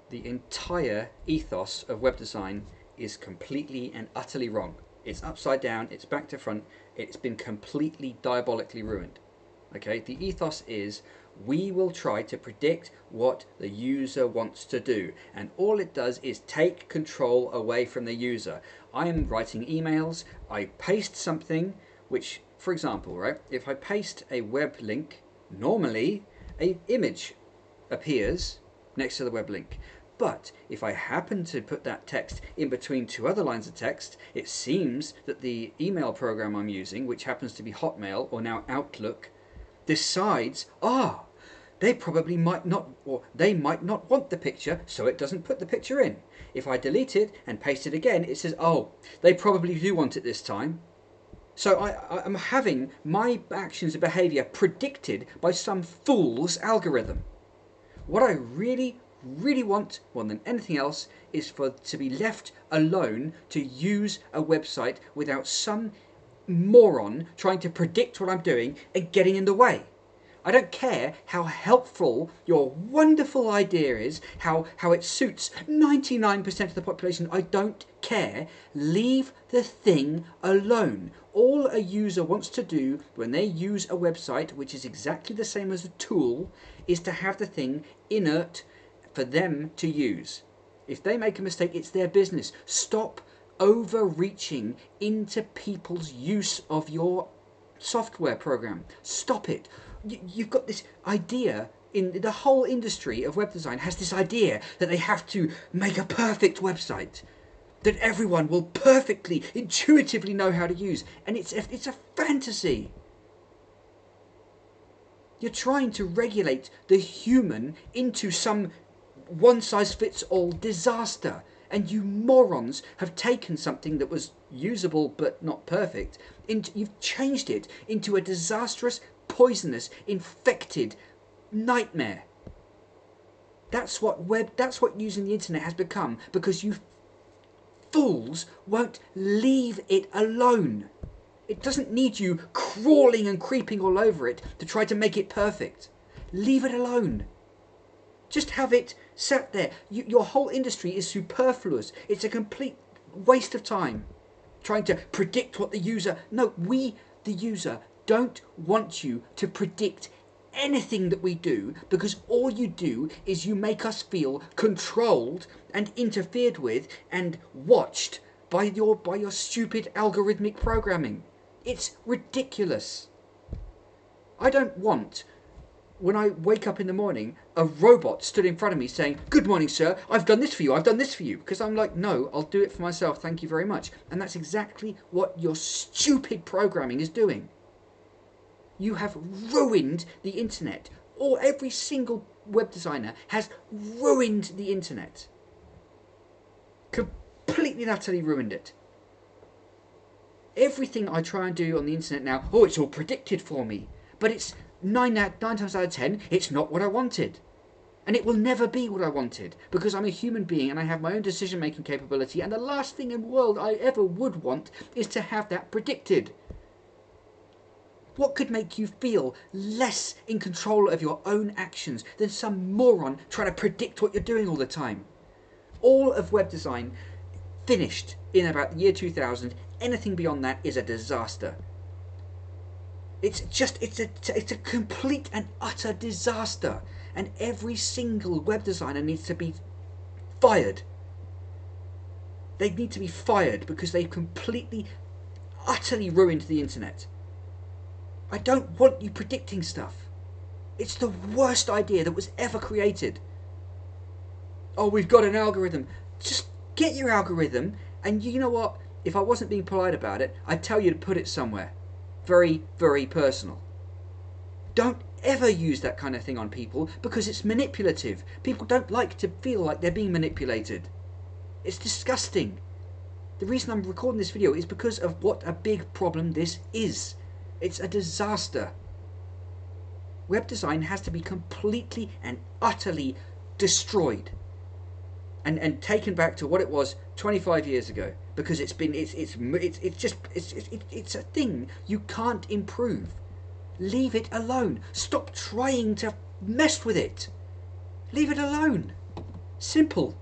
The entire ethos of web design is completely and utterly wrong. It's upside down, it's back to front, it's been completely diabolically ruined. Okay, the ethos is we will try to predict what the user wants to do, and all it does is take control away from the user. I am writing emails, I paste something, which, for example, right, if I paste a web link, normally a image appears next to the web link. But if I happen to put that text in between two other lines of text, it seems that the email program I'm using, which happens to be Hotmail or now Outlook, decides, they probably might not, or they might not want the picture, so it doesn't put the picture in. If I delete it and paste it again, it says, they probably do want it this time. So I'm having my actions and behavior predicted by some fool's algorithm. What I really, really want more than anything else is to be left alone to use a website without some moron trying to predict what I'm doing and getting in the way. I don't care how helpful your wonderful idea is, how it suits 99% of the population. I don't care. Leave the thing alone. All a user wants to do when they use a website, which is exactly the same as a tool, is to have the thing inert for them to use. If they make a mistake, it's their business. Stop overreaching into people's use of your software program. Stop it. You've got this idea, in the whole industry of web design has this idea that they have to make a perfect website that everyone will perfectly, intuitively know how to use, and it's a fantasy. You're trying to regulate the human into some one-size-fits-all disaster, and you morons have taken something that was usable but not perfect, you've changed it into a disastrous, poisonous, infected nightmare. That's what using the internet has become, because you fools won't leave it alone. It doesn't need you crawling and creeping all over it to try to make it perfect. Leave it alone. Just have it sat there. Your whole industry is superfluous. It's a complete waste of time trying to predict what the user... No, we, the user, don't want you to predict anything that we do, because all you do is you make us feel controlled and interfered with and watched by your stupid algorithmic programming. It's ridiculous. I don't want, when I wake up in the morning, a robot stood in front of me saying, "Good morning, sir, I've done this for you, I've done this for you." Because I'm like, no, I'll do it for myself, thank you very much. And that's exactly what your stupid programming is doing. You have ruined the internet. Or every single web designer has ruined the internet. Completely and utterly ruined it. Everything I try and do on the internet now, it's all predicted for me. But it's nine times out of 10, it's not what I wanted. And it will never be what I wanted, because I'm a human being and I have my own decision-making capability, and the last thing in the world I ever would want is to have that predicted. What could make you feel less in control of your own actions than some moron trying to predict what you're doing all the time? All of web design finished in about the year 2000. Anything beyond that is a disaster. It's a complete and utter disaster, and every single web designer needs to be fired. They need to be fired because they've completely, utterly ruined the internet. I don't want you predicting stuff. It's the worst idea that was ever created. We've got an algorithm. Just get your algorithm, and you know what? If I wasn't being polite about it, I'd tell you to put it somewhere. Very, very personal. Don't ever use that kind of thing on people, because it's manipulative. People don't like to feel like they're being manipulated. It's disgusting. The reason I'm recording this video is because of what a big problem this is. It's a disaster. Web design has to be completely and utterly destroyed and taken back to what it was 25 years ago, because it's a thing you can't improve. Leave it alone. Stop trying to mess with it. Leave it alone. Simple.